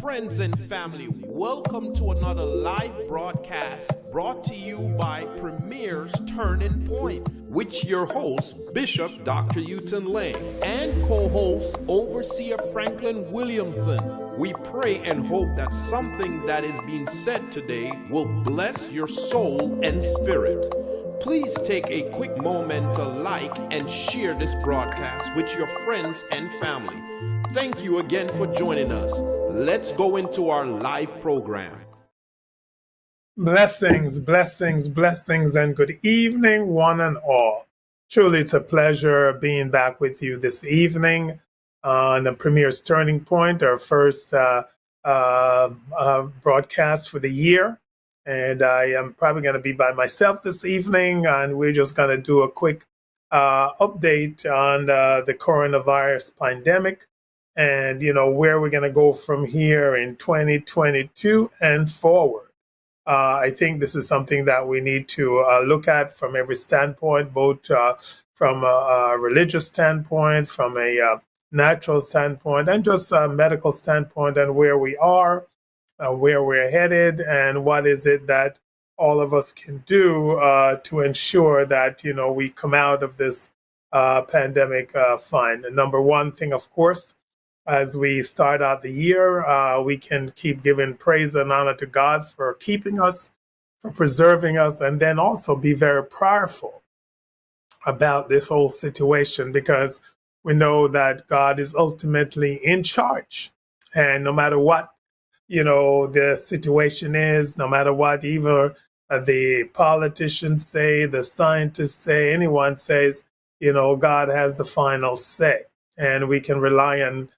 Friends and family, welcome to another live broadcast brought to you by Premier's Turning Point, which your host, Bishop Dr. Uton Lang, and co-host, Overseer Franklin Williamson. We pray and hope that something that is being said today will bless your soul and spirit. Please take a quick moment to like and share this broadcast with your friends and family. Thank you again for joining us. Let's go into our live program. Blessings, blessings, blessings, and good evening, one and all. Truly, it's a pleasure being back with you this evening on the Premier's Turning Point, our first broadcast for the year. And I am probably going to be by myself this evening, and we're just going to do a quick update on the coronavirus pandemic and, where we're going to go from here in 2022 and forward. I think this is something that we need to look at from every standpoint, both from a religious standpoint, from a natural standpoint, and just a medical standpoint, and where we are, where we're headed, and what is it that all of us can do to ensure that, we come out of this pandemic fine. The number one thing, of course, as we start out the year, we can keep giving praise and honor to God for keeping us, for preserving us, and then also be very prayerful about this whole situation, because we know that God is ultimately in charge. And no matter what, the situation is, no matter what either the politicians say, the scientists say, anyone says, God has the final say. And we can rely on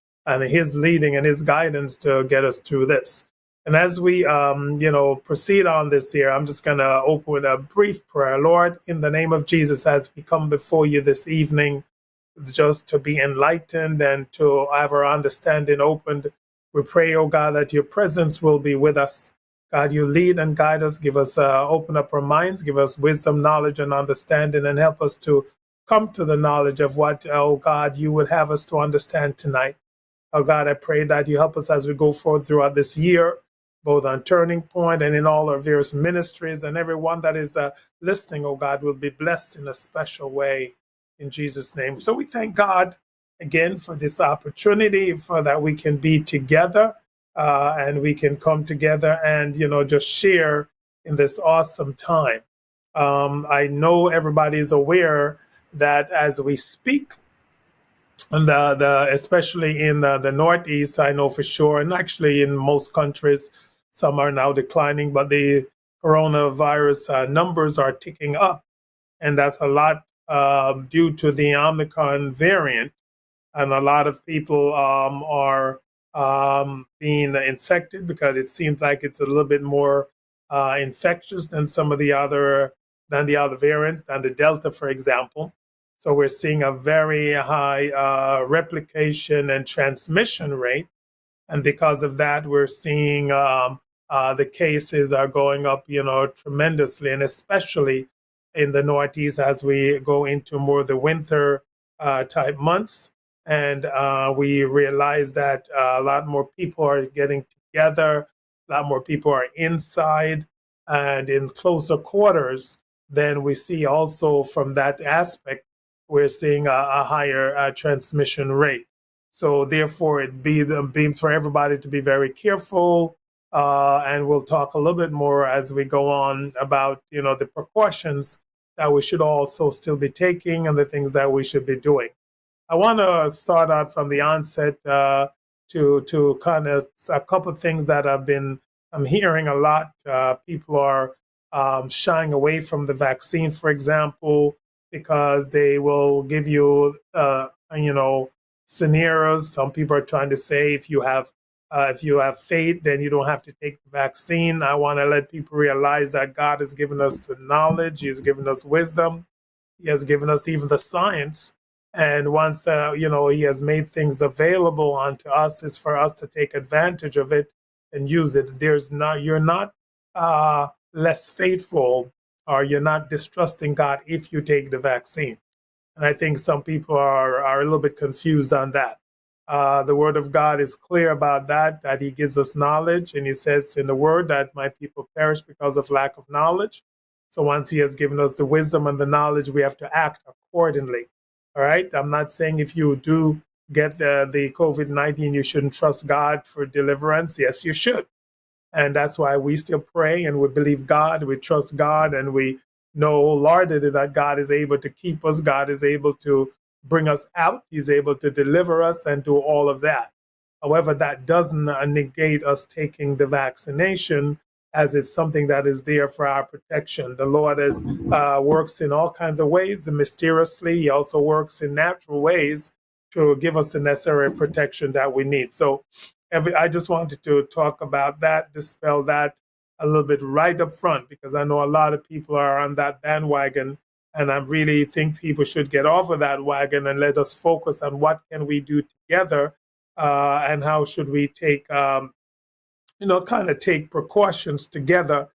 his leading and his guidance to get us through this. And as we, proceed on this year, I'm just going to open with a brief prayer. Lord, in the name of Jesus, as we come before you this evening, just to be enlightened and to have our understanding opened, we pray, oh God, that your presence will be with us. God, you lead and guide us, give us, open up our minds, give us wisdom, knowledge, and understanding, and help us to come to the knowledge of what, oh God, you would have us to understand tonight. Oh God, I pray that you help us as we go forward throughout this year, both on Turning Point and in all our various ministries, and everyone that is listening, oh God, will be blessed in a special way in Jesus' name. So we thank God again for this opportunity, for that we can be together and we can come together and, just share in this awesome time. I know everybody is aware that as we speak, and especially in the Northeast, I know for sure, and actually in most countries, some are now declining, but the coronavirus numbers are ticking up. And that's a lot due to the Omicron variant. And a lot of people are being infected because it seems like it's a little bit more infectious than some of the other variants, than the Delta, for example. So we're seeing a very high replication and transmission rate. And because of that, we're seeing the cases are going up, tremendously, and especially in the Northeast as we go into more of the winter type months. And we realize that a lot more people are getting together, a lot more people are inside and in closer quarters. Then we see also from that aspect, we're seeing a higher transmission rate. So therefore, it be for everybody to be very careful. And we'll talk a little bit more as we go on about, the precautions that we should also still be taking and the things that we should be doing. I want to start out from the onset to kind of a couple of things that I'm hearing a lot. People are shying away from the vaccine, for example, because they will give you, scenarios. Some people are trying to say if you have faith, then you don't have to take the vaccine. I want to let people realize that God has given us knowledge. He has given us wisdom. He has given us even the science. And once, he has made things available unto us, is for us to take advantage of it and use it. You're not less faithful, or you're not distrusting God if you take the vaccine. And I think some people are a little bit confused on that. The word of God is clear about that he gives us knowledge. And he says in the word that my people perish because of lack of knowledge. So once he has given us the wisdom and the knowledge, we have to act accordingly. All right. I'm not saying if you do get the COVID-19, you shouldn't trust God for deliverance. Yes, you should. And that's why we still pray and we believe God, we trust God, and we know wholeheartedly that God is able to keep us, God is able to bring us out, He's able to deliver us and do all of that. However, that doesn't negate us taking the vaccination, as it's something that is there for our protection. The Lord is, works in all kinds of ways, and mysteriously. He also works in natural ways to give us the necessary protection that we need. So I just wanted to talk about that, dispel that a little bit right up front, because I know a lot of people are on that bandwagon, and I really think people should get off of that wagon and let us focus on what can we do together, and how should we take, kind of take precautions together,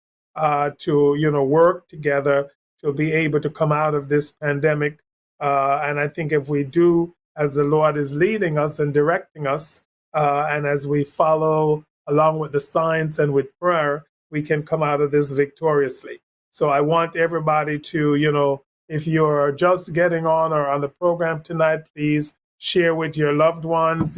to work together to be able to come out of this pandemic. And I think if we do as the Lord is leading us and directing us, and as we follow along with the science and with prayer, we can come out of this victoriously. So I want everybody to, if you're just getting on or on the program tonight, please share with your loved ones,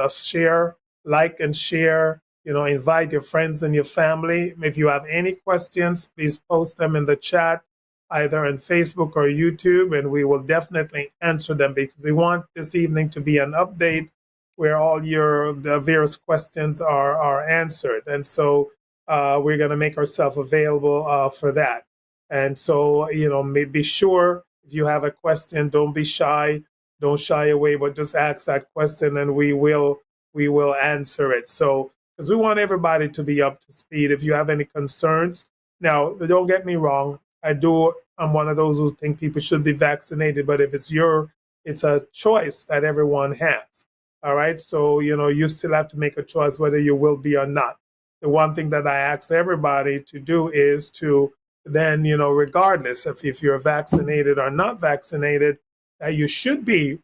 share, like and share, invite your friends and your family. If you have any questions, please post them in the chat, either on Facebook or YouTube, and we will definitely answer them, because we want this evening to be an update where all the various questions are answered. And so we're going to make ourselves available for that. And so, be sure if you have a question, don't be shy, don't shy away, but just ask that question and we will answer it. So, because we want everybody to be up to speed. If you have any concerns, now, don't get me wrong, I'm one of those who think people should be vaccinated, but if it's a choice that everyone has. All right. So, you still have to make a choice whether you will be or not. The one thing that I ask everybody to do is to then, regardless of if you're vaccinated or not vaccinated, that you should be,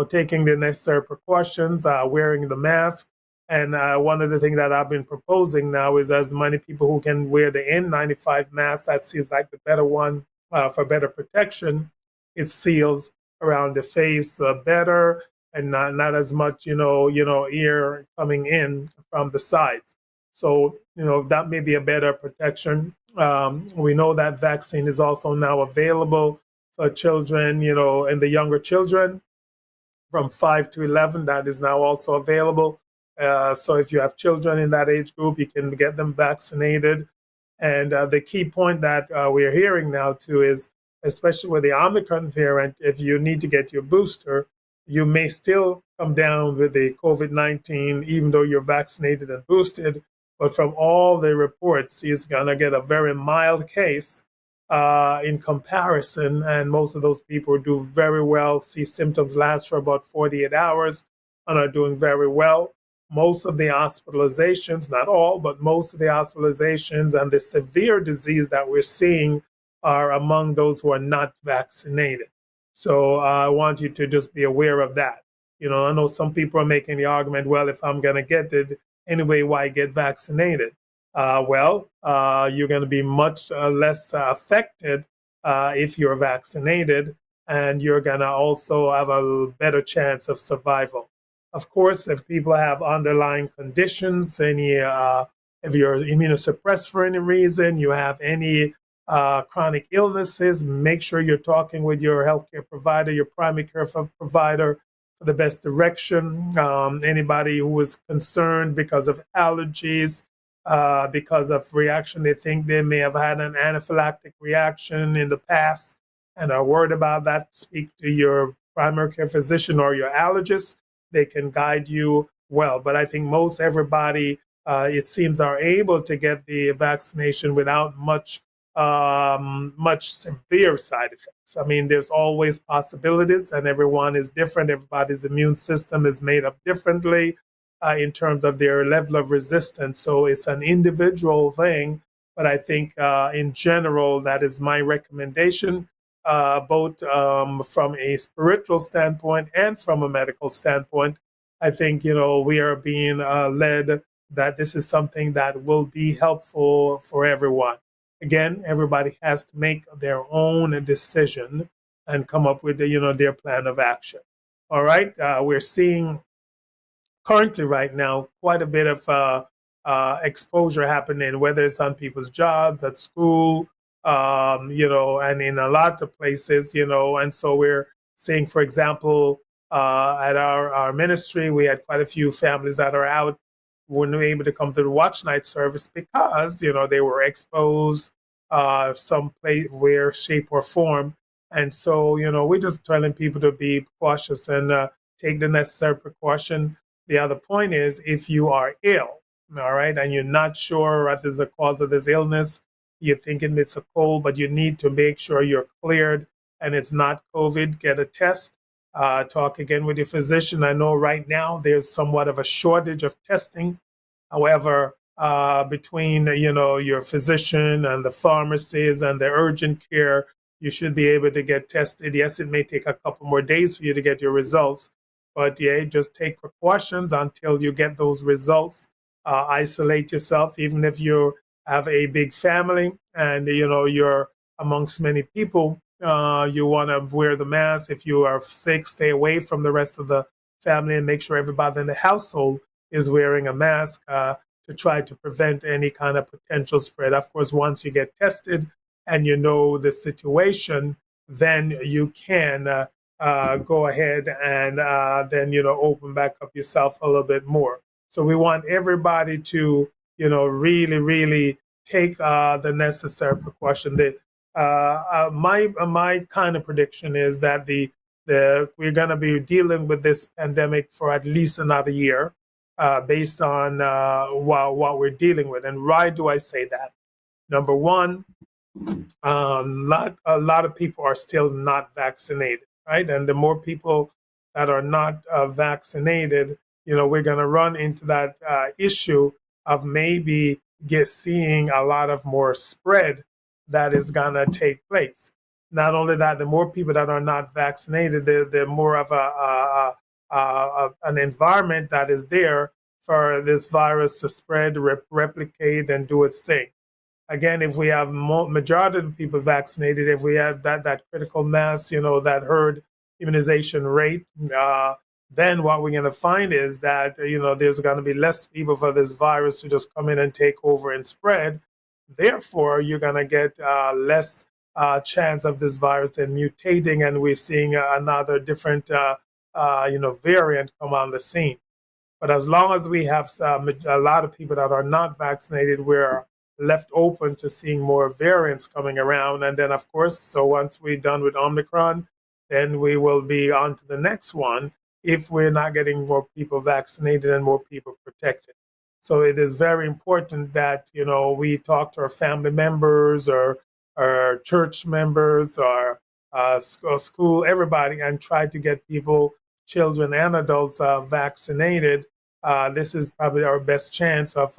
taking the necessary precautions, wearing the mask. And one of the things that I've been proposing now is as many people who can wear the N95 mask. That seems like the better one for better protection. It seals around the face better, and not as much, air coming in from the sides. So, that may be a better protection. We know that vaccine is also now available for children, and the younger children from 5 to 11. That is now also available. So if you have children in that age group, you can get them vaccinated. And the key point that we're hearing now too is, especially with the Omicron variant, if you need to get your booster, you may still come down with the COVID-19, even though you're vaccinated and boosted. But from all the reports, he's going to get a very mild case in comparison. And most of those people do very well, see symptoms last for about 48 hours and are doing very well. Most of the hospitalizations, not all, but most of the hospitalizations and the severe disease that we're seeing are among those who are not vaccinated. So I want you to just be aware of that. I know some people are making the argument, well, if I'm going to get it anyway, why get vaccinated? You're going to be much less affected if you're vaccinated, and you're going to also have a better chance of survival. Of course, if people have underlying conditions, if you're immunosuppressed for any reason, you have any chronic illnesses, make sure you're talking with your healthcare provider, your primary care provider, for the best direction. Anybody who is concerned because of allergies, because of reaction, they think they may have had an anaphylactic reaction in the past and are worried about that, speak to your primary care physician or your allergist. They can guide you well. But I think most everybody, it seems, are able to get the vaccination without much severe side effects. I mean, there's always possibilities, and everyone is different. Everybody's immune system is made up differently in terms of their level of resistance. So it's an individual thing. But I think in general, that is my recommendation. both from a spiritual standpoint and from a medical standpoint. I think, we are being led that this is something that will be helpful for everyone. Again, everybody has to make their own decision and come up with, their plan of action. All right. We're seeing currently right now quite a bit of exposure happening, whether it's on people's jobs, at school, and in a lot of places, and so we're seeing, for example, at our ministry, we had quite a few families that are out, weren't able to come to the watch night service because, they were exposed some place, where, shape, or form. And so, we're just telling people to be cautious and take the necessary precaution. The other point is if you are ill, all right, and you're not sure what is the cause of this illness, you're thinking it's a cold, but you need to make sure you're cleared and it's not COVID, get a test. Talk again with your physician. I know right now there's somewhat of a shortage of testing. However, between your physician and the pharmacies and the urgent care, you should be able to get tested. Yes, it may take a couple more days for you to get your results, but yeah, just take precautions until you get those results. Isolate yourself, even if you have a big family and you're amongst many people. You want to wear the mask. If you are sick, stay away from the rest of the family and make sure everybody in the household is wearing a mask to try to prevent any kind of potential spread. Of course, once you get tested and you know the situation, then you can go ahead and then open back up yourself a little bit more. So we want everybody to really, really take the necessary precaution. My kind of prediction is that we're going to be dealing with this pandemic for at least another year, based on what we're dealing with. And why do I say that? Number one, a lot of people are still not vaccinated, right? And the more people that are not vaccinated, we're going to run into that issue of maybe seeing a lot of more spread that is going to take place. Not only that, the more people that are not vaccinated, the more of an environment that is there for this virus to spread, replicate, and do its thing. Again, if we have majority of the people vaccinated, if we have that critical mass, that herd immunization rate, then what we're going to find is that, there's going to be less people for this virus to just come in and take over and spread. Therefore, you're going to get less chance of this virus and mutating, and we're seeing another different, variant come on the scene. But as long as we have a lot of people that are not vaccinated, we're left open to seeing more variants coming around. And then, of course, so once we're done with Omicron, then we will be on to the next one if we're not getting more people vaccinated and more people protected. So it is very important that, we talk to our family members or our church members or school, everybody, and try to get people, children and adults, vaccinated. This is probably our best chance of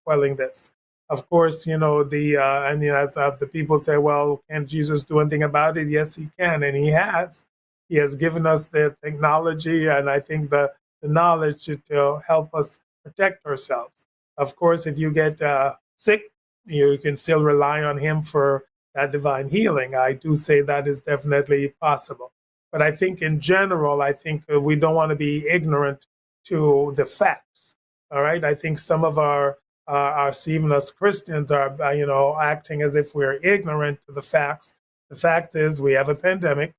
quelling this. Of course, as the people say, well, can Jesus do anything about it? Yes, he can, and he has. He has given us the technology, and I think the knowledge to help us protect ourselves. Of course, if you get sick, you can still rely on him for that divine healing. I do say that is definitely possible. But I think in general, we don't want to be ignorant to the facts. All right. I think some of even us Christians are, acting as if we're ignorant to the facts. The fact is we have a pandemic.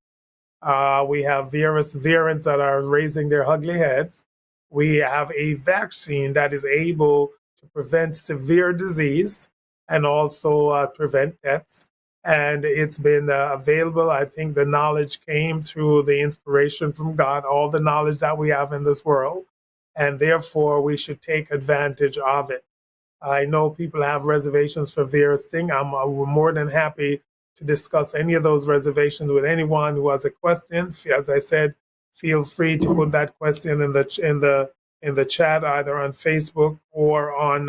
We have various variants that are raising their ugly heads. We have a vaccine that is able to prevent severe disease and also prevent deaths. And it's been available. I think the knowledge came through the inspiration from God, all the knowledge that we have in this world. And therefore, we should take advantage of it. I know people have reservations for various things. I'm more than happy to discuss any of those reservations with anyone who has a question. As I said, feel free to put that question in the chat, either on Facebook or on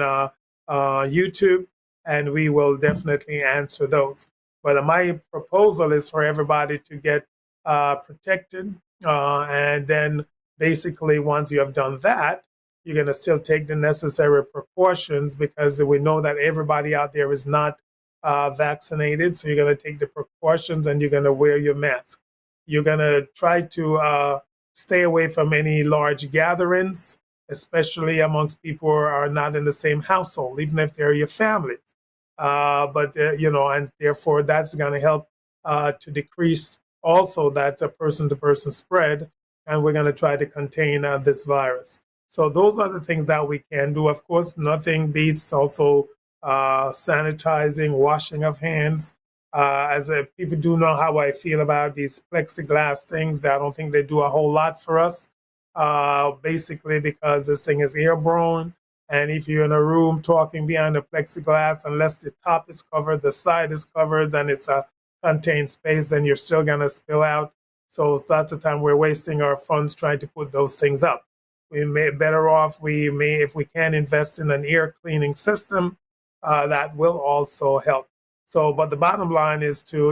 YouTube, and we will definitely answer those. But my proposal is for everybody to get protected. And then basically, once you have done that, you're going to still take the necessary precautions because we know that everybody out there is not vaccinated. So you're going to take the precautions and you're going to wear your mask. You're going to try to stay away from any large gatherings, especially amongst people who are not in the same household, even if they're your families. And therefore that's going to help to decrease also that person-to-person spread, and we're going to try to contain this virus. So those are the things that we can do. Of course, nothing beats also sanitizing, washing of hands. People do know how I feel about these plexiglass things. That I don't think they do a whole lot for us. Basically, because this thing is airborne, and if you're in a room talking behind the plexiglass, unless the top is covered, the side is covered, then it's a contained space, and you're still gonna spill out. So lots of time we're wasting our funds trying to put those things up. We may better off. If we can invest in an air cleaning system, that will also help. So, but the bottom line is to,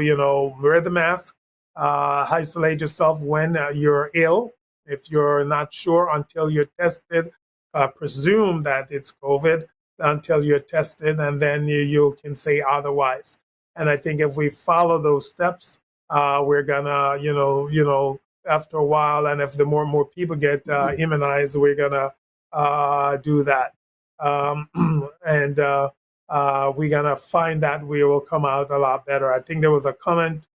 wear the mask, isolate yourself when you're ill. If you're not sure until you're tested, presume that it's COVID until you're tested, and then you can say otherwise. And I think if we follow those steps, we're gonna, after a while, and if the more and more people get immunized, we're gonna do that. And we're gonna find that we will come out a lot better. I think there was a comment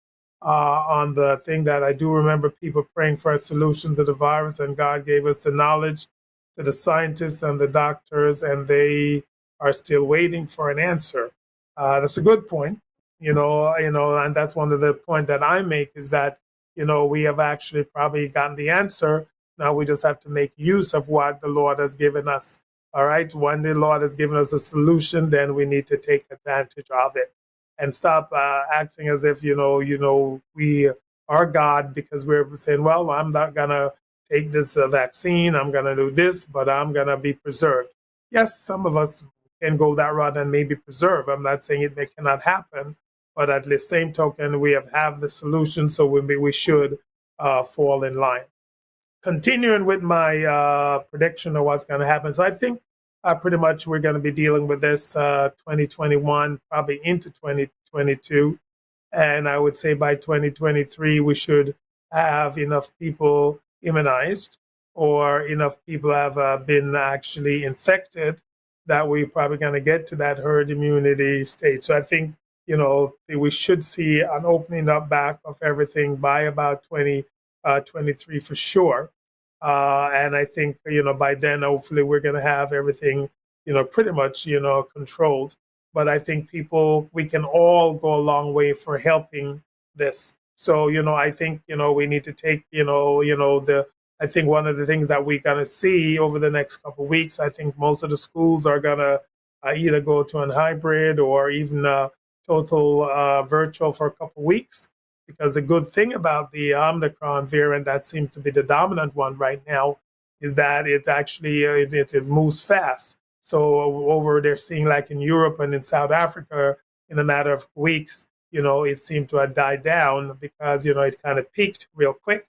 on the thing that I do remember people praying for a solution to the virus, and God gave us the knowledge to the scientists and the doctors, and they are still waiting for an answer. That's a good point, and that's one of the point that I make is that, we have actually probably gotten the answer. Now we just have to make use of what the Lord has given us. All right. When the Lord has given us a solution, then we need to take advantage of it and stop acting as if, we are God, because we're saying, well, I'm not going to take this vaccine. I'm going to do this, but I'm going to be preserved. Yes, some of us can go that route and maybe preserve. I'm not saying it cannot happen, but at the same token, we have the solution, so we should fall in line. Continuing with my prediction of what's going to happen. So I think pretty much we're going to be dealing with this 2021, probably into 2022. And I would say by 2023, we should have enough people immunized, or enough people have been actually infected, that we're probably going to get to that herd immunity state. So I think, we should see an opening up back of everything by about 2023 for sure. And I think, by then, hopefully we're going to have everything, pretty much, controlled. But I think we can all go a long way for helping this. So, I think, we need to take, I think one of the things that we're going to see over the next couple of weeks, I think most of the schools are going to either go to a hybrid or even total virtual for a couple of weeks. Because the good thing about the Omicron variant, that seems to be the dominant one right now, is that it actually it moves fast. So over they're seeing, like in Europe and in South Africa, in a matter of weeks, it seemed to have died down because, it kind of peaked real quick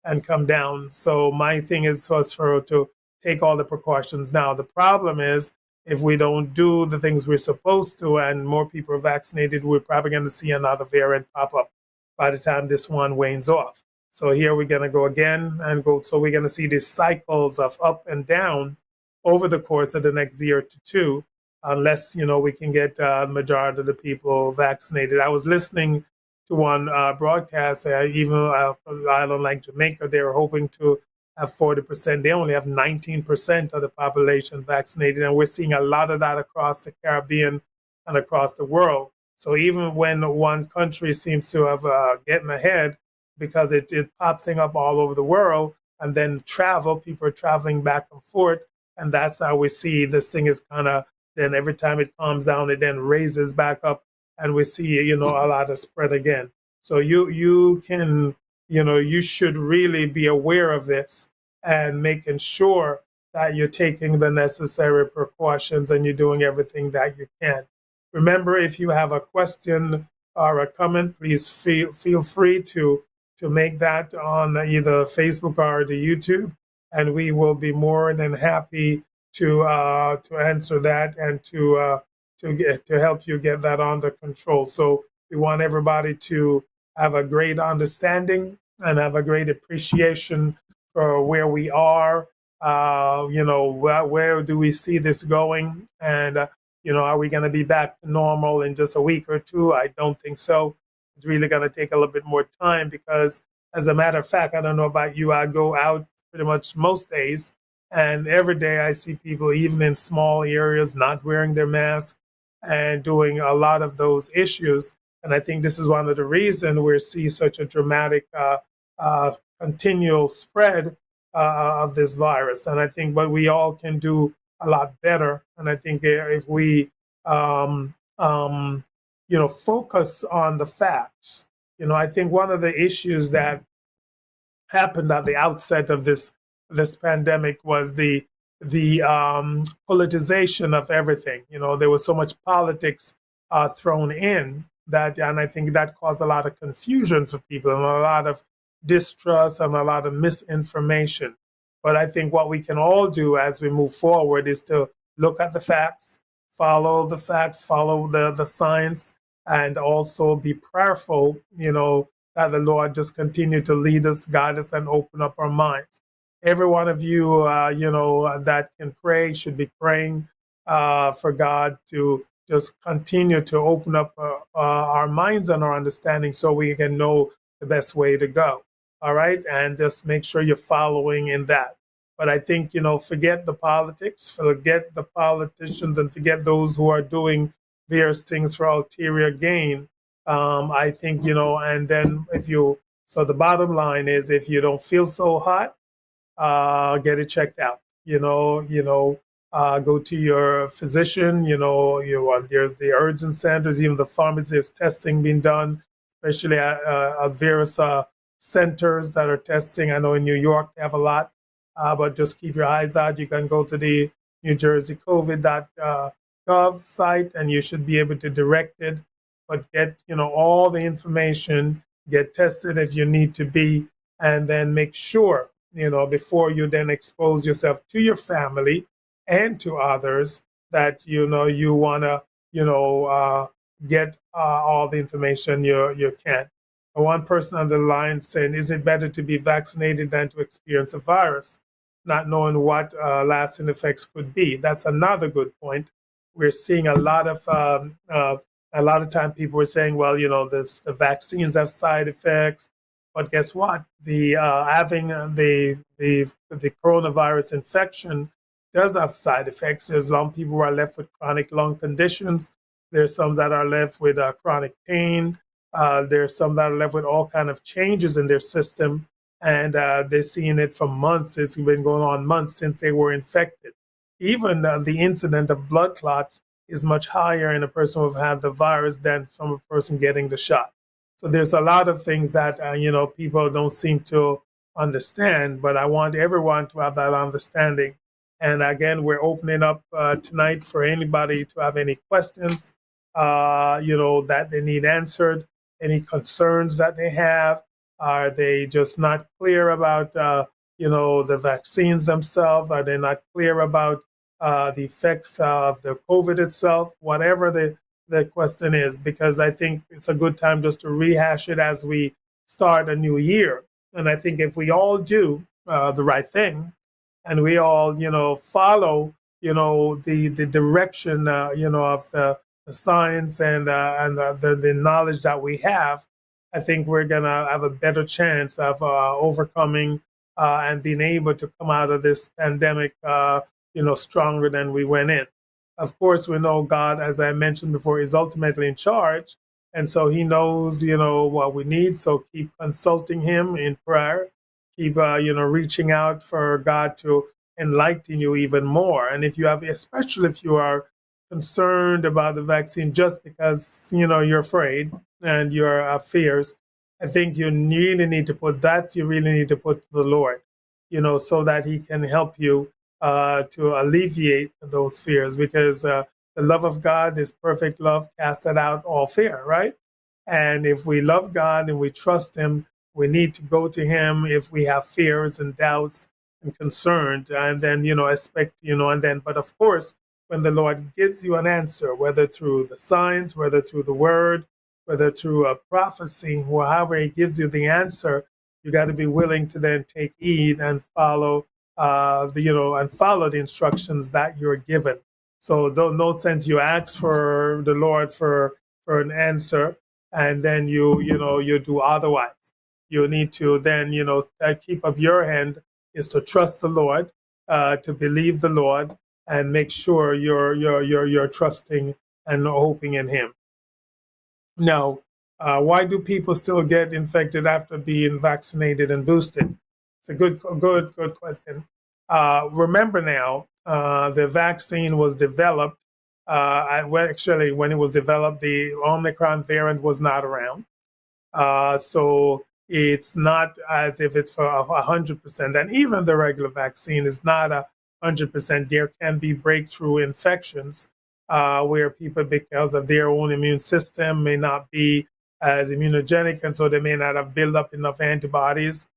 and come down. So my thing is for us to take all the precautions now. The problem is, if we don't do the things we're supposed to and more people are vaccinated, we're probably going to see another variant pop up by the time this one wanes off. So here we're going to go again and go. So we're going to see these cycles of up and down over the course of the next year to two, unless, we can get the majority of the people vaccinated. I was listening to one broadcast, even an island like Jamaica, they were hoping to have 40%. They only have 19% of the population vaccinated. And we're seeing a lot of that across the Caribbean and across the world. So even when one country seems to have getting ahead, because it pops up all over the world, and then people are traveling back and forth, and that's how we see this thing is kind of, then every time it calms down, it then raises back up, and we see, a lot of spread again. So you can, you should really be aware of this and making sure that you're taking the necessary precautions and you're doing everything that you can. Remember, if you have a question are coming, please feel free to make that on either Facebook or the YouTube, and we will be more than happy to answer that and to help you get that under control. So we want everybody to have a great understanding and have a great appreciation for where we are. Where do we see this going? And are we going to be back to normal in just a week or two? I don't think so. It's really going to take a little bit more time because, as a matter of fact, I don't know about you, I go out pretty much most days, and every day I see people, even in small areas, not wearing their mask and doing a lot of those issues. And I think this is one of the reasons we see such a dramatic continual spread of this virus. And I think, but we all can do a lot better. And I think if we, focus on the facts, I think one of the issues that happened at the outset of this pandemic was the politicization of everything. There was so much politics thrown in that, and I think that caused a lot of confusion for people and a lot of distrust and a lot of misinformation. But I think what we can all do as we move forward is to look at the facts, follow the facts, follow the science, and also be prayerful, that the Lord just continue to lead us, guide us, and open up our minds. Every one of you, that can pray should be praying for God to just continue to open up our minds and our understanding so we can know the best way to go. All right. And just make sure you're following in that. But I think, forget the politics, forget the politicians, and forget those who are doing various things for ulterior gain. I think, and then so the bottom line is, if you don't feel so hot, get it checked out. Go to your physician. You want the urgent centers, even the pharmacy. There's testing being done, especially at various centers that are testing. I know in New York they have a lot, but just keep your eyes out. You can go to the New Jersey COVID.gov site, and you should be able to direct it. But get all the information. Get tested if you need to be, and then make sure before you then expose yourself to your family and to others that you want to get all the information you can. And one person on the line saying, is it better to be vaccinated than to experience a virus, not knowing what lasting effects could be? That's another good point. We're seeing a lot of time people are saying, well, the vaccines have side effects. But guess what? Having the coronavirus infection does have side effects. There's some people who are left with chronic lung conditions. There's some that are left with chronic pain. There's some that are left with all kind of changes in their system, and they're seeing it for months. It's been going on months since they were infected. Even the incident of blood clots is much higher in a person who've had the virus than from a person getting the shot. So there's a lot of things that, people don't seem to understand, but I want everyone to have that understanding. And again, we're opening up tonight for anybody to have any questions, that they need answered, any concerns that they have. Are they just not clear about, the vaccines themselves? Are they not clear about the effects of the COVID itself? Whatever the question is, because I think it's a good time just to rehash it as we start a new year. And I think if we all do the right thing, and we all, follow, the direction, of the science and the knowledge that we have, I think we're gonna have a better chance of overcoming and being able to come out of this pandemic, stronger than we went in. Of course, we know God, as I mentioned before, is ultimately in charge. And so he knows, what we need. So keep consulting him in prayer. Keep, reaching out for God to enlighten you even more. And especially if you are concerned about the vaccine just because, you're afraid and your fears, I think you really need to put to the Lord, so that he can help you to alleviate those fears, because the love of God is perfect love, casted out all fear, right? And if we love God and we trust Him, we need to go to Him if we have fears and doubts and concerns. And then, but of course, when the Lord gives you an answer, whether through the signs, whether through the word, whether through a prophecy, however He gives you the answer, you got to be willing to then take heed and follow follow the instructions that you're given. So no sense you ask for the Lord for an answer and then you do otherwise. You need to then keep up your hand is to trust the Lord, to believe the Lord, and make sure you're trusting and hoping in Him. Now, why do people still get infected after being vaccinated and boosted? It's a good question. Remember now, the vaccine was developed. When it was developed, the Omicron variant was not around. So it's not as if it's for 100%. And even the regular vaccine is not 100%. There can be breakthrough infections where people, because of their own immune system, may not be as immunogenic, and so they may not have built up enough antibodies.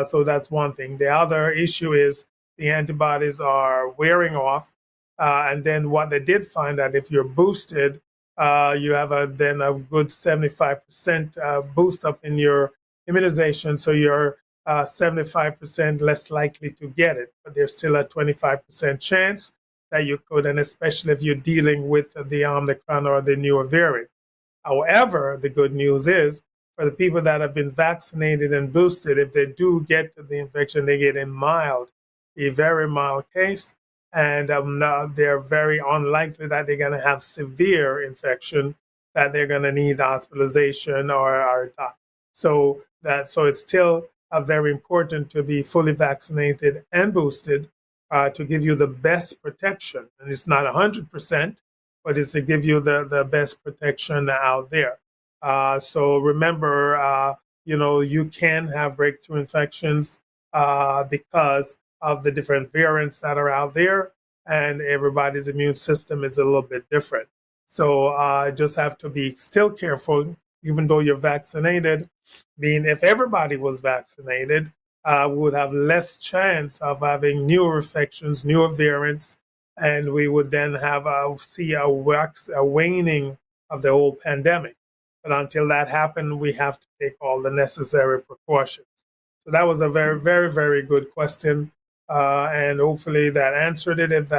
So that's one thing. The other issue is the antibodies are wearing off. And then what they did find that if you're boosted, you have a good 75% boost up in your immunization. So you're 75% less likely to get it. But there's still a 25% chance that you could, and especially if you're dealing with the Omicron or the newer variant. However, the good news is for the people that have been vaccinated and boosted, if they do get the infection, they get a very mild case. And they're very unlikely that they're going to have severe infection, that they're going to need hospitalization or die. So it's still very important to be fully vaccinated and boosted to give you the best protection. And it's not 100%, but it's to give you the best protection out there. So remember, you can have breakthrough infections because of the different variants that are out there, and everybody's immune system is a little bit different. So just have to be still careful, even though you're vaccinated. Mean if everybody was vaccinated, we would have less chance of having newer infections, newer variants, and we would then see a waning of the whole pandemic. But until that happened, we have to take all the necessary precautions. So that was a very, very, very good question. And hopefully that answered it. If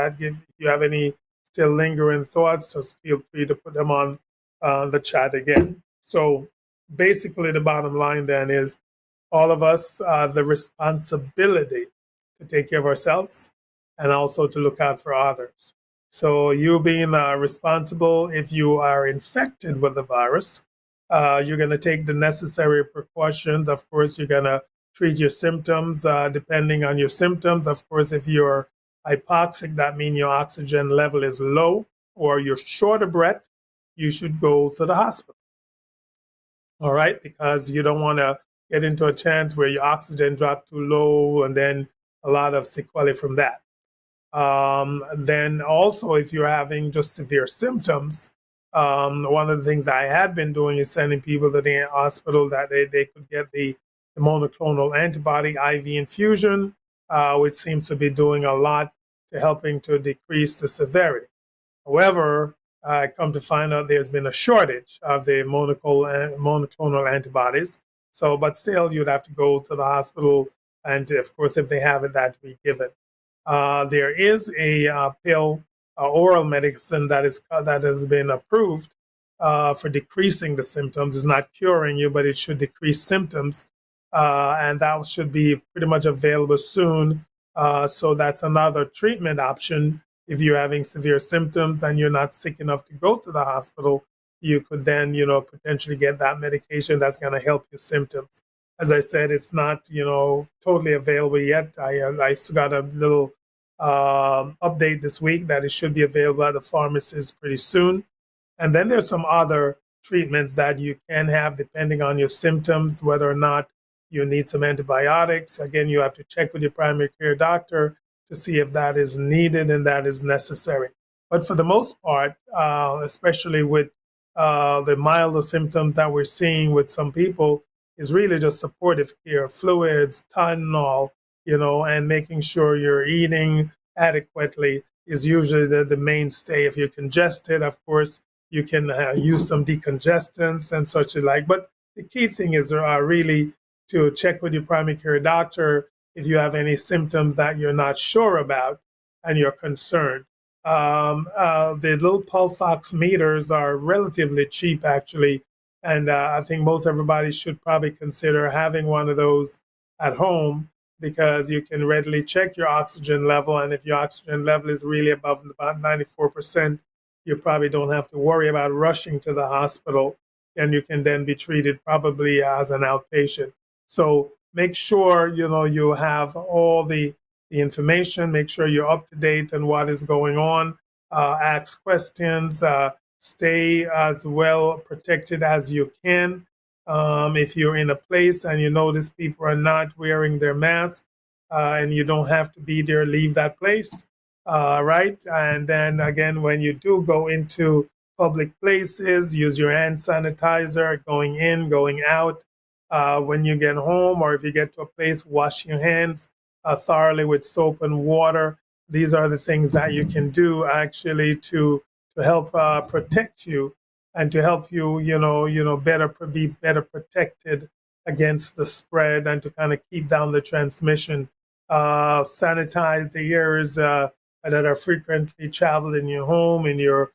you have any still lingering thoughts, just feel free to put them on the chat again. So basically the bottom line then is all of us have the responsibility to take care of ourselves and also to look out for others. So you being responsible, if you are infected with the virus, you're going to take the necessary precautions. Of course, you're going to treat your symptoms depending on your symptoms. Of course, if you're hypoxic, that means your oxygen level is low or you're short of breath, you should go to the hospital. All right, because you don't want to get into a chance where your oxygen dropped too low and then a lot of sequelae from that. Then also, if you're having just severe symptoms, one of the things I had been doing is sending people to the hospital that they could get the monoclonal antibody IV infusion, which seems to be doing a lot to helping to decrease the severity. However, I come to find out there's been a shortage of the monoclonal antibodies. So, but still, you'd have to go to the hospital, and of course, if they have it, that to be given. There is a pill, oral medicine that has been approved for decreasing the symptoms. It's not curing you, but it should decrease symptoms. And that should be pretty much available soon. So that's another treatment option. If you're having severe symptoms and you're not sick enough to go to the hospital, you could then, potentially get that medication that's going to help your symptoms. As I said, it's not, totally available yet. I got a little update this week that it should be available at the pharmacies pretty soon. And then there's some other treatments that you can have depending on your symptoms, whether or not you need some antibiotics. Again, you have to check with your primary care doctor to see if that is needed and that is necessary. But for the most part, especially with the milder symptoms that we're seeing with some people is really just supportive care, fluids, Tylenol, and making sure you're eating adequately is usually the mainstay. If you're congested, of course, you can use some decongestants and such like. But the key thing is really to check with your primary care doctor if you have any symptoms that you're not sure about and you're concerned. The little pulse oximeters are relatively cheap, actually, and I think most everybody should probably consider having one of those at home because you can readily check your oxygen level, and if your oxygen level is really above about 94%, you probably don't have to worry about rushing to the hospital, and you can then be treated probably as an outpatient. So make sure you have all the information. Make sure you're up to date on what is going on. Ask questions. Stay as well protected as you can. If you're in a place and you notice people are not wearing their mask and you don't have to be there, leave that place. Right? And then again, when you do go into public places, use your hand sanitizer going in, going out. When you get home or if you get to a place, wash your hands thoroughly with soap and water. These are the things that you can do actually to help protect you and to help you, be better protected against the spread and to kind of keep down the transmission. Sanitize the areas that are frequently traveled in your home, in your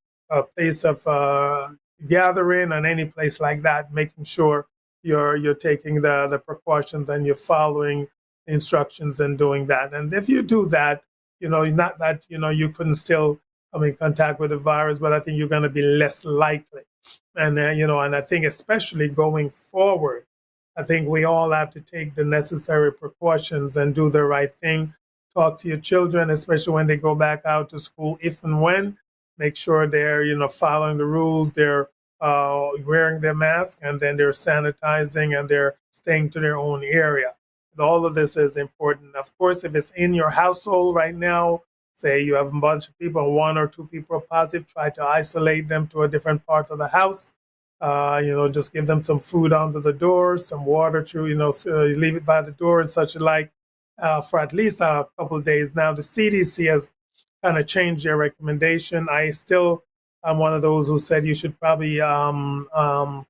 place of gathering, and any place like that, making sure you're taking the precautions and you're following instructions and doing that. And if you do that, not that, you couldn't still come in contact with the virus, but I think you're going to be less likely. And, and I think especially going forward, I think we all have to take the necessary precautions and do the right thing. Talk to your children, especially when they go back out to school, if and when. Make sure they're, following the rules. They're wearing their mask, and then they're sanitizing, and they're staying to their own area. All of this is important. Of course, if it's in your household right now, say you have a bunch of people, one or two people are positive, try to isolate them to a different part of the house. Just give them some food under the door, some water so you leave it by the door and such like for at least a couple of days. Now, the CDC has kind of changed their recommendation. I'm one of those who said you should probably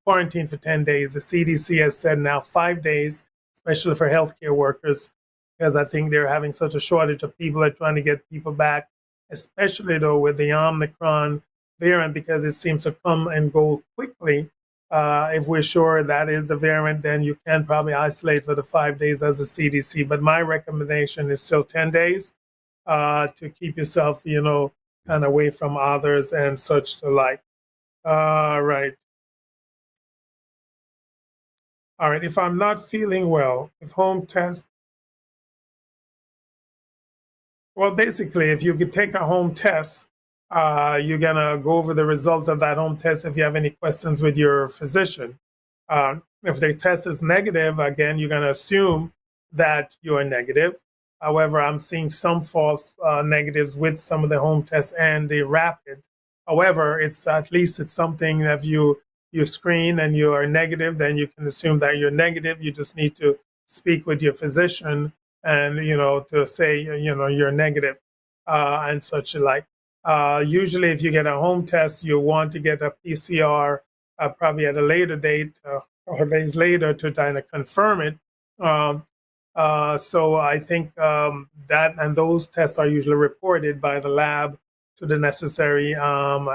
quarantine for 10 days. The CDC has said now 5 days, especially for healthcare workers, because I think they're having such a shortage of people. They're trying to get people back, especially though with the Omicron variant, because it seems to come and go quickly. If we're sure that is the variant, then you can probably isolate for the 5 days as a CDC. But my recommendation is still 10 days to keep yourself, kind of away from others and such the like. Right. All right. If I'm not feeling well, if home test, well, basically, if you could take a home test, you're going to go over the results of that home test if you have any questions with your physician. If the test is negative, again, you're going to assume that you are negative. However, I'm seeing some false negatives with some of the home tests and the rapid. However, it's at least it's something that you screen and you are negative, then you can assume that you're negative. You just need to speak with your physician and, to say, you're negative and such like. Usually, if you get a home test, you want to get a PCR probably at a later date or days later to kind of confirm it. So I think that and those tests are usually reported by the lab to the necessary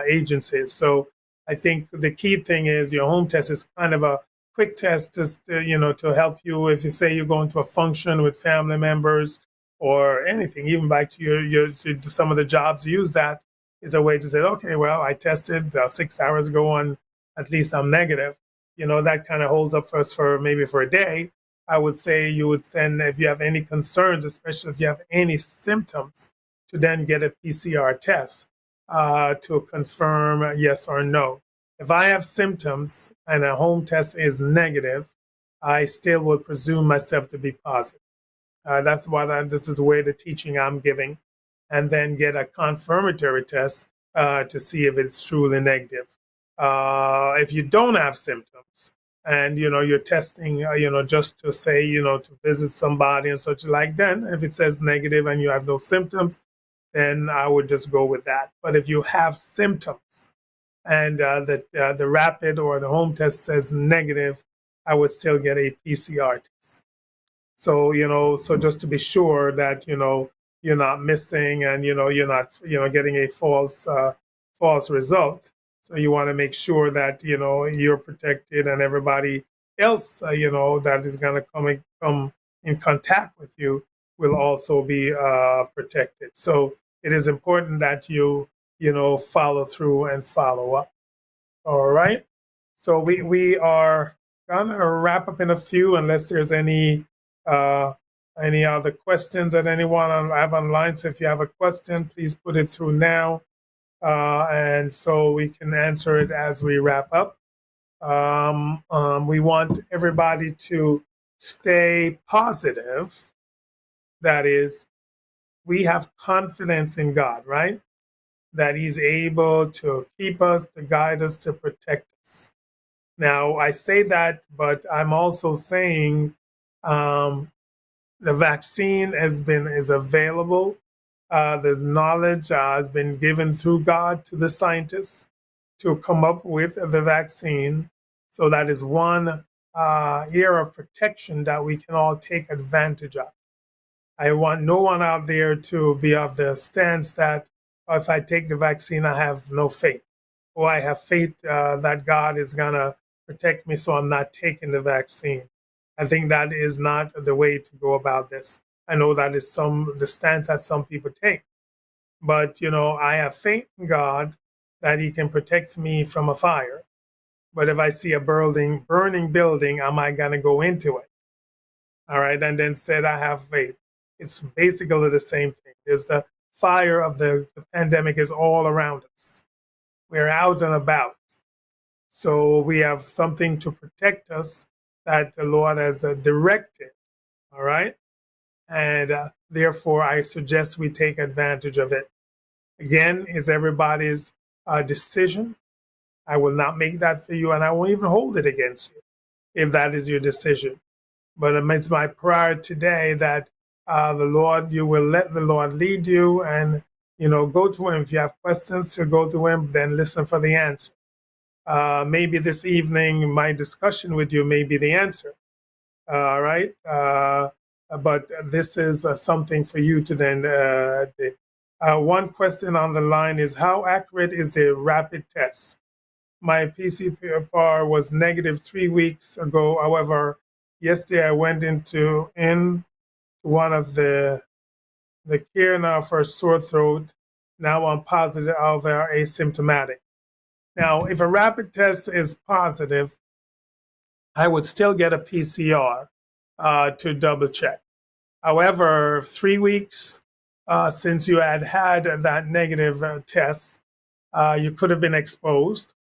agencies. So I think the key thing is your home test is kind of a quick test to help you if you say you're going to a function with family members or anything, even back to your to some of the jobs use that is a way to say, okay, well, I tested 6 hours ago and at least I'm negative. That kind of holds up for us for maybe for a day. I would say you would then, if you have any concerns, especially if you have any symptoms, to then get a PCR test to confirm yes or no. If I have symptoms and a home test is negative, I still would presume myself to be positive. That's what this is the way the teaching I'm giving, and then get a confirmatory test to see if it's truly negative. If you don't have symptoms and you're testing, just to say, to visit somebody and such like, then if it says negative and you have no symptoms, then I would just go with that. But if you have symptoms and the rapid or the home test says negative, I would still get a PCR test. So, so just to be sure that, you're not missing and, you're not, getting a false result. So you want to make sure that, you're protected and everybody else, that is going to come in contact with you will also be protected. So it is important that you, follow through and follow up. All right. So we are gonna wrap up in a few, unless there's uh, any other questions that anyone have online. So if you have a question, please put it through now, and so we can answer it as we wrap up. We want everybody to stay positive. That is, we have confidence in God, right? That He's able to keep us, to guide us, to protect us. Now, I say that, but I'm also saying the vaccine is available. The knowledge has been given through God to the scientists to come up with the vaccine. So that is one area of protection that we can all take advantage of. I want no one out there to be of the stance that if I take the vaccine, I have no faith, or I have faith that God is going to protect me, so I'm not taking the vaccine. I think that is not the way to go about this. I know that is the stance that some people take, but I have faith in God that He can protect me from a fire. But if I see a burning building, am I going to go into it? All right, and then said I have faith. It's basically the same thing. There's the fire of the pandemic is all around us. We're out and about. So we have something to protect us that the Lord has directed. All right. And therefore, I suggest we take advantage of it. Again, it's everybody's decision. I will not make that for you, and I won't even hold it against you if that is your decision. But it's my prayer today that you will let the Lord lead you, and go to Him. If you have questions, to go to Him, then listen for the answer. Maybe this evening, my discussion with you may be the answer. All right, but this is something for you to then. One question on the line is, how accurate is the rapid test? My PCR was negative 3 weeks ago. However, yesterday I went in one of the care now for a sore throat. Now I'm positive, however, asymptomatic. Now, if a rapid test is positive, I would still get a PCR to double check. However, 3 weeks since you had that negative test, you could have been exposed,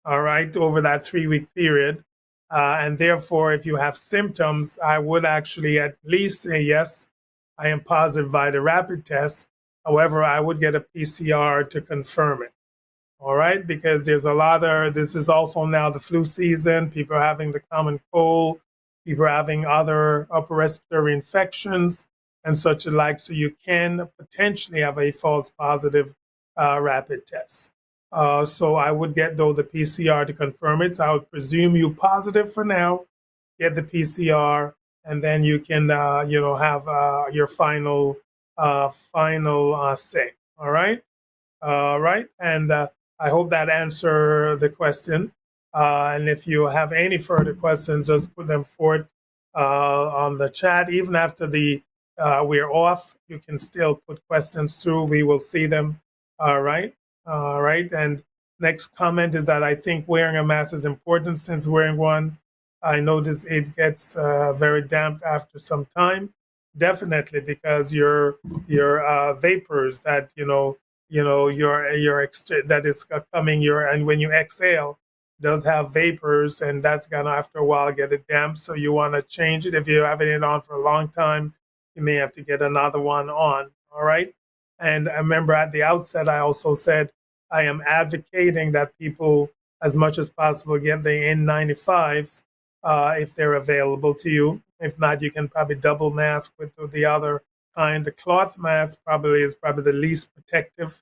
all right, over that 3 week period. And therefore, if you have symptoms, I would actually at least say, yes, I am positive by the rapid test. However, I would get a PCR to confirm it. All right, because this is also now the flu season. People are having the common cold. People are having other upper respiratory infections and such alike. So you can potentially have a false positive rapid test. So I would get, though, the PCR to confirm it. So I would presume you positive for now, get the PCR, and then you can, have your final say. All right. Right. And I hope that answered the question. And if you have any further questions, just put them forth on the chat. Even after we're off, you can still put questions through. We will see them. All right. All right. And next comment is that I think wearing a mask is important since wearing one. I notice it gets very damp after some time. Definitely, because your vapors that that is coming and when you exhale does have vapors, and that's gonna after a while get it damp. So you want to change it. If you're having it on for a long time, you may have to get another one on. All right. And I remember at the outset I also said I am advocating that people as much as possible, get the N95s if they're available to you. If not, you can probably double mask with the other kind. The cloth mask is probably the least protective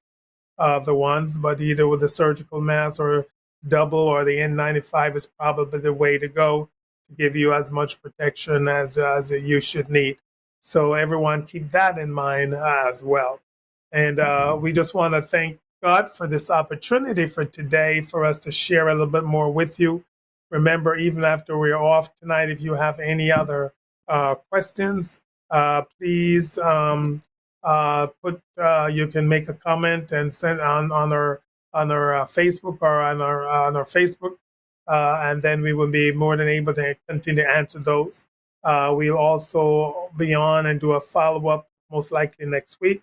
of the ones, but either with the surgical mask or double or the N95 is probably the way to go to give you as much protection as you should need. So everyone keep that in mind as well. And we just want to thank God for this opportunity for today for us to share a little bit more with you. Remember, even after we're off tonight, if you have any other questions, please you can make a comment and send on our Facebook or on our Facebook, and then we will be more than able to continue to answer those. We'll also be on and do a follow-up most likely next week.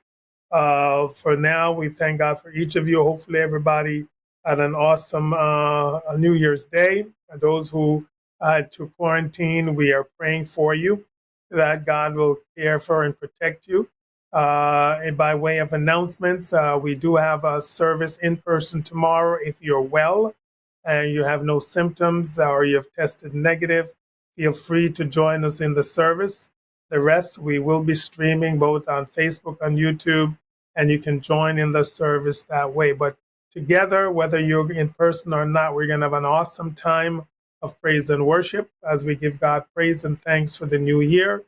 For now, we thank God for each of you. Hopefully everybody had an awesome New Year's Day. Those who had to quarantine, we are praying for you that God will care for and protect you. And by way of announcements, we do have a service in person tomorrow. If you're well and you have no symptoms or you have tested negative, feel free to join us in the service. The rest, we will be streaming both on Facebook and YouTube, and you can join in the service that way. But together, whether you're in person or not, we're going to have an awesome time of praise and worship as we give God praise and thanks for the new year.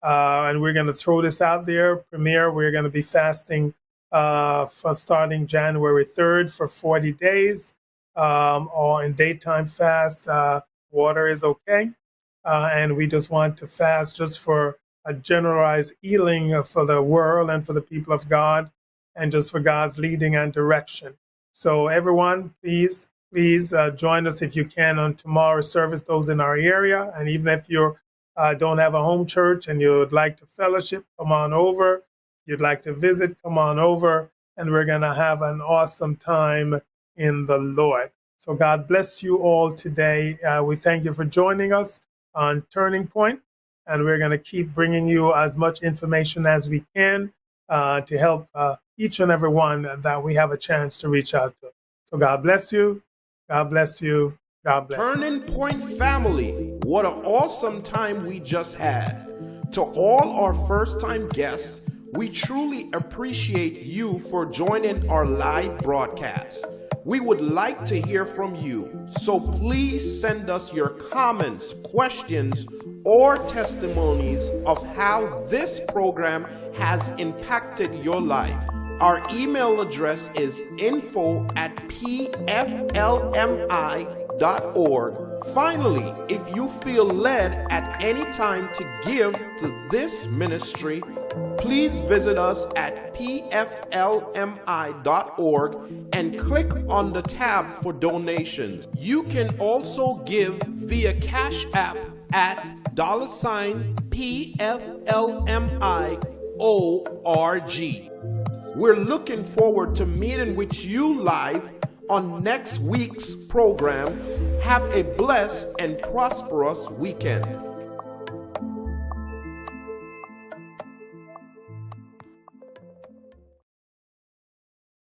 And we're going to throw this out there. Premier, we're going to be fasting for starting January 3rd for 40 days, or in daytime fast. Water is okay. And we just want to fast just for a generalized healing for the world and for the people of God, and just for God's leading and direction. So everyone, please join us if you can on tomorrow's service, those in our area. And even if you don't have a home church and you would like to fellowship, come on over. You'd like to visit, come on over. And we're going to have an awesome time in the Lord. So God bless you all today. We thank you for joining us on Turning Point. And we're going to keep bringing you as much information as we can to help each and every one that we have a chance to reach out to. So God bless you. God bless you. God bless you. Turning Point family, what an awesome time we just had. To all our first-time guests, we truly appreciate you for joining our live broadcast. We would like to hear from you, so please send us your comments, questions, or testimonies of how this program has impacted your life. Our email address is info@pflmi.org. Finally, if you feel led at any time to give to this ministry, please visit us at pflmi.org and click on the tab for donations. You can also give via Cash App at $PFLMIORG. We're looking forward to meeting with you live on next week's program. Have a blessed and prosperous weekend.